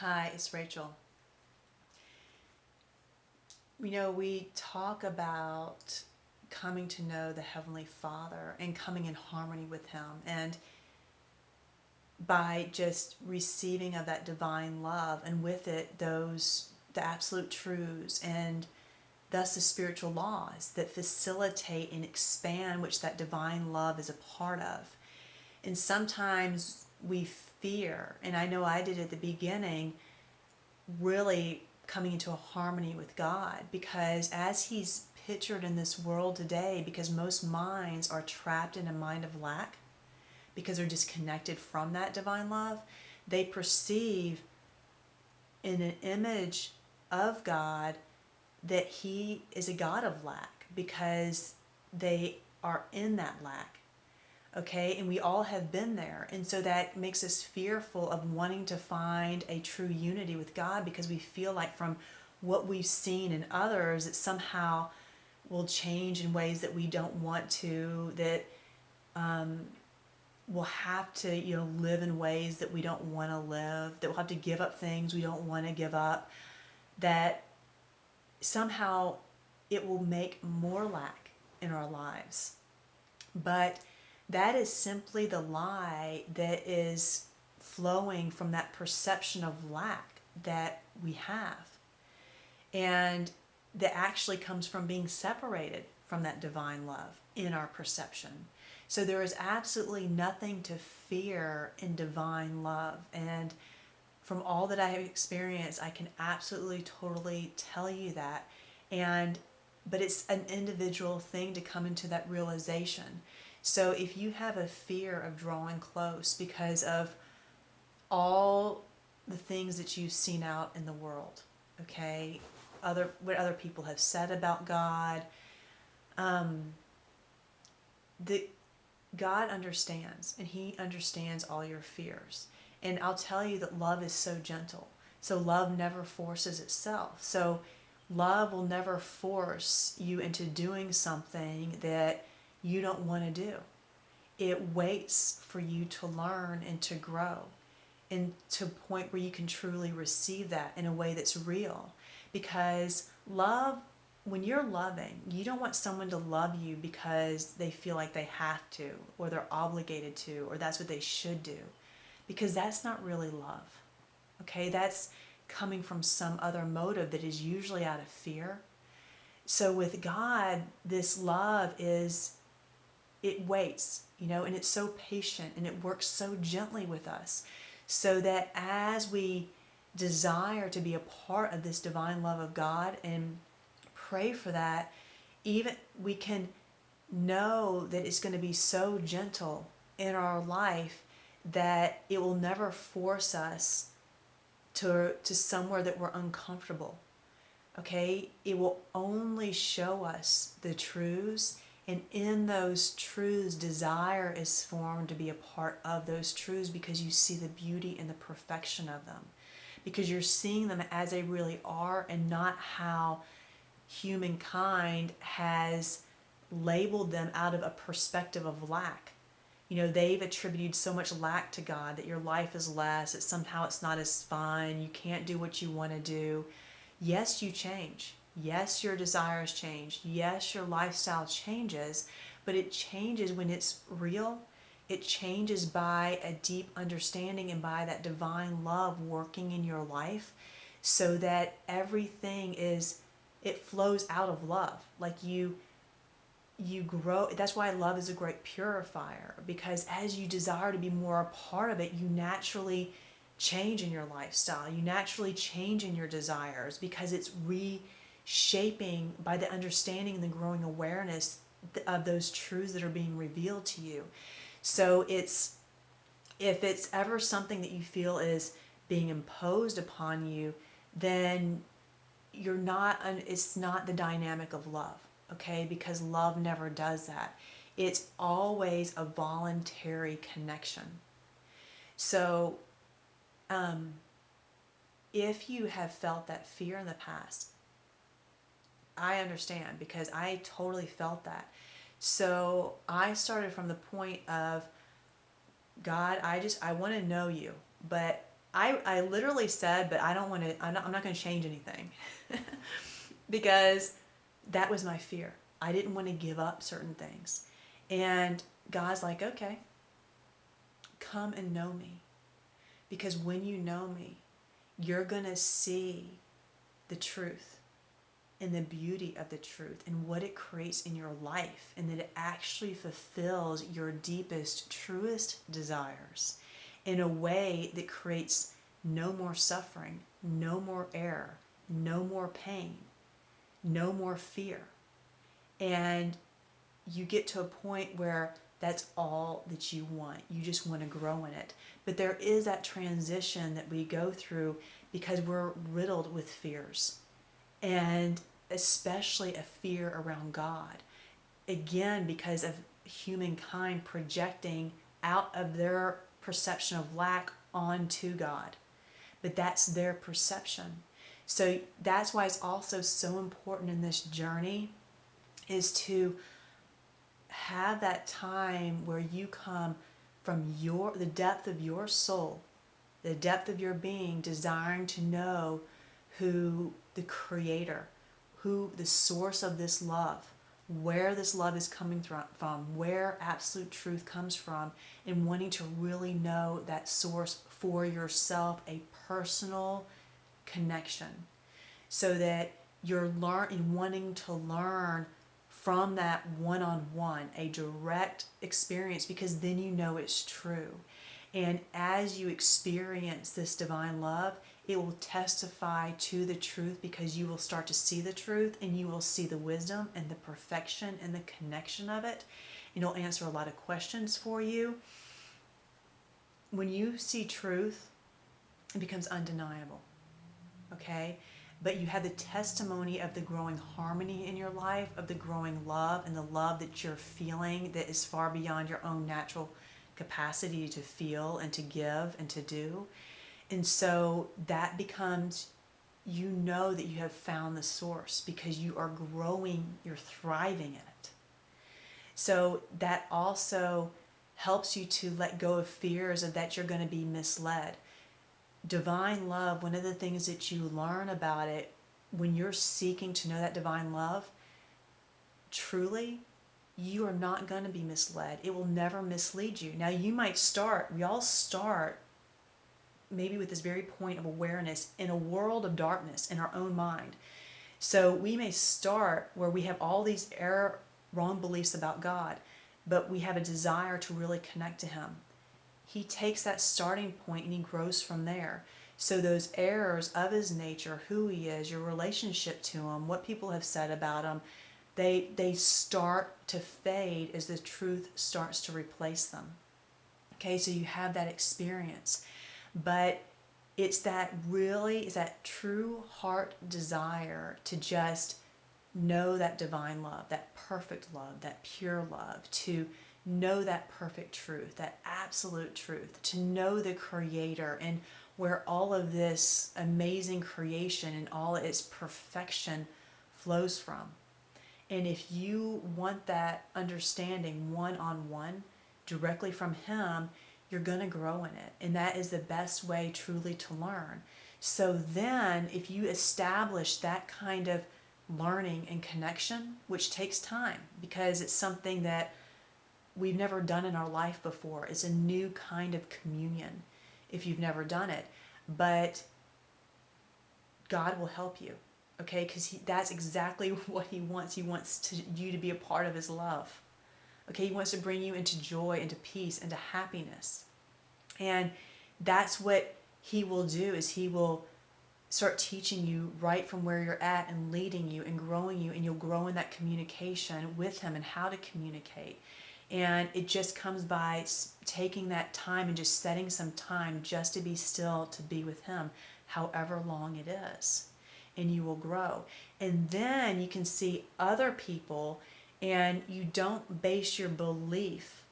Hi, it's Rachel. We talk about coming to know the Heavenly Father and coming in harmony with Him, and by just receiving of that divine love, and with it, the absolute truths, and thus the spiritual laws that facilitate and expand which that divine love is a part of. And sometimes we fear, and I know I did at the beginning, really coming into a harmony with God, because as He's pictured in this world today, because most minds are trapped in a mind of lack because they're disconnected from that divine love, they perceive in an image of God that He is a God of lack because they are in that lack. Okay, and we all have been there, and so that makes us fearful of wanting to find a true unity with God, because we feel like from what we've seen in others it somehow will change in ways that we don't want to, that we'll have to live in ways that we don't want to live, that we'll have to give up things we don't want to give up, that somehow it will make more lack in our lives. But that is simply the lie that is flowing from that perception of lack that we have. And that actually comes from being separated from that divine love in our perception. So there is absolutely nothing to fear in divine love. And from all that I have experienced, I can absolutely, totally tell you that. But it's an individual thing to come into that realization. So if you have a fear of drawing close because of all the things that you've seen out in the world, okay, what other people have said about God, the God understands, and He understands all your fears. And I'll tell you that love is so gentle. So love never forces itself. So love will never force you into doing something that you don't want to do. It waits for you to learn and to grow, and to a point where you can truly receive that in a way that's real. Because love, when you're loving, you don't want someone to love you because they feel like they have to, or they're obligated to, or that's what they should do, because that's not really love. Okay, that's coming from some other motive that is usually out of fear. So with God, this love is, it waits, and it's so patient, and it works so gently with us, so that as we desire to be a part of this divine love of God and pray for that, even we can know that it's going to be so gentle in our life that it will never force us to somewhere that we're uncomfortable. Okay, it will only show us the truths, and in those truths desire is formed to be a part of those truths, because you see the beauty and the perfection of them, because you're seeing them as they really are, and not how humankind has labeled them out of a perspective of lack. They've attributed so much lack to God, that your life is less, that somehow it's not as fun, you can't do what you want to do. Yes, you change. Yes, your desires change. Yes, your lifestyle changes, but it changes when it's real. It changes by a deep understanding and by that divine love working in your life, so that everything it flows out of love. Like you grow. That's why love is a great purifier, because as you desire to be more a part of it, you naturally change in your lifestyle, you naturally change in your desires, because it's reshaping by the understanding and the growing awareness of those truths that are being revealed to you. So if it's ever something that you feel is being imposed upon you, then it's not the dynamic of love. Okay, because love never does that. It's always a voluntary connection. So if you have felt that fear in the past, I understand, because I totally felt that. So I started from the point of, God, I want to know you, but I literally said, but I don't want to, I'm not going to change anything because that was my fear. I didn't want to give up certain things. And God's like, okay, come and know me. Because when you know me, you're going to see the truth and the beauty of the truth and what it creates in your life, and that it actually fulfills your deepest, truest desires in a way that creates no more suffering, no more error, no more pain, no more fear. And you get to a point where that's all that you want. You just want to grow in it. But there is that transition that we go through because we're riddled with fears, and especially a fear around God. Again, because of humankind projecting out of their perception of lack onto God. But that's their perception. So that's why it's also so important in this journey is to have that time where you come from the depth of your soul, the depth of your being, desiring to know who the creator, who the source of this love, where this love is coming from, where absolute truth comes from, and wanting to really know that source for yourself, a personal connection, so that you're wanting to learn from that one-on-one, a direct experience, because then you know it's true. And as you experience this divine love, it will testify to the truth, because you will start to see the truth, and you will see the wisdom and the perfection and the connection of it. And it'll answer a lot of questions for you. When you see truth, it becomes undeniable. Okay? But you have the testimony of the growing harmony in your life, of the growing love, and the love that you're feeling that is far beyond your own natural capacity to feel and to give and to do. And so that becomes, you know that you have found the source because you are growing, you're thriving in it. So that also helps you to let go of fears of that you're going to be misled. Divine love, one of the things that you learn about it when you're seeking to know that divine love, truly, you are not going to be misled. It will never mislead you. Now, we all start maybe with this very point of awareness in a world of darkness in our own mind. So we may start where we have all these wrong beliefs about God, but we have a desire to really connect to Him. He takes that starting point and He grows from there. So those errors of His nature, who He is, your relationship to Him, what people have said about Him, they start to fade as the truth starts to replace them. Okay, so you have that experience. But it's that true heart desire to just know that divine love, that perfect love, that pure love, to know that perfect truth, that absolute truth, to know the Creator and where all of this amazing creation and all its perfection flows from. And if you want that understanding one-on-one directly from Him, you're going to grow in it. And that is the best way truly to learn. So then if you establish that kind of learning and connection, which takes time because it's something that we've never done in our life before. It's a new kind of communion if you've never done it. But God will help you, okay? Because that's exactly what He wants. He wants you to be a part of His love. Okay, He wants to bring you into joy, into peace, into happiness. And that's what He will do, is He will start teaching you right from where you're at and leading you and growing you, and you'll grow in that communication with Him and how to communicate. And it just comes by taking that time and just setting some time just to be still, to be with Him, however long it is. And you will grow. And then you can see other people, and you don't base your belief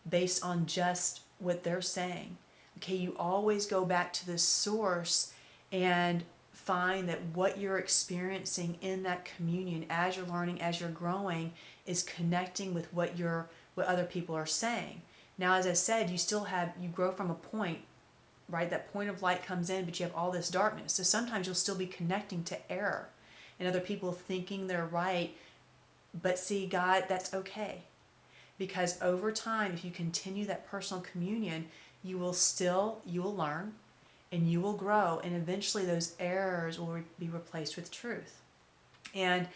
based on just what they're saying. Okay, you always go back to the source and find that what you're experiencing in that communion as you're learning, as you're growing, is connecting with what other people are saying. Now, as I said, you grow from a point right? That point of light comes in, but you have all this darkness. So sometimes you'll still be connecting to error and other people thinking they're right. But see, God, that's okay. Because over time, if you continue that personal communion, you will learn and you will grow. And eventually those errors will be replaced with truth. And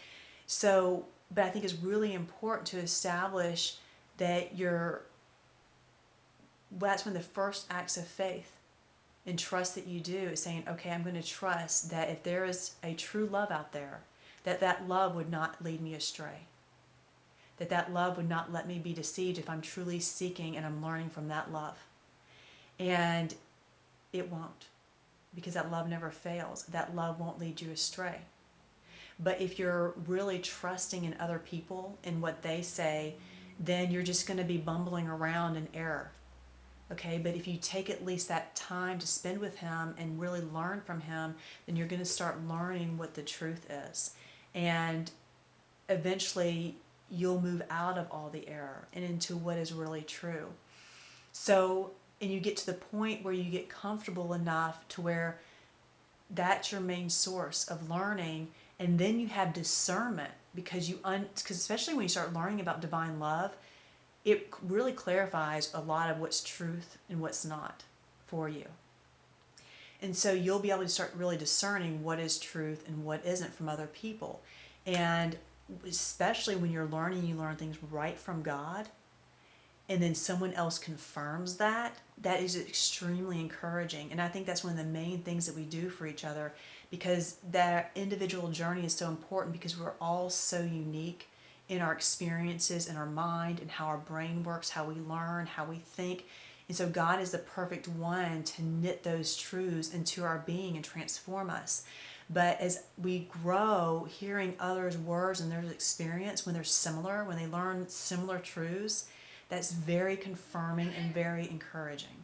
so, but I think it's really important to establish that that's when the first acts of faith and trust that you do is saying, okay, I'm going to trust that if there is a true love out there, that love would not lead me astray. That love would not let me be deceived if I'm truly seeking and I'm learning from that love. And it won't, because that love never fails. That love won't lead you astray. But if you're really trusting in other people and what they say, then you're just going to be bumbling around in error. Okay, but if you take at least that time to spend with him and really learn from him, then you're going to start learning what the truth is. And eventually you'll move out of all the error and into what is really true. So, and you get to the point where you get comfortable enough to where that's your main source of learning, and then you have discernment because because especially when you start learning about divine love, it really clarifies a lot of what's truth and what's not for you. And so you'll be able to start really discerning what is truth and what isn't from other people. And especially when you're learning, you learn things right from God, and then someone else confirms that is extremely encouraging. And I think that's one of the main things that we do for each other, because that individual journey is so important, because we're all so unique in our experiences, in our mind, and how our brain works, how we learn, how we think. And so God is the perfect one to knit those truths into our being and transform us. But as we grow, hearing others' words and their experience, when they're similar, when they learn similar truths, that's very confirming and very encouraging.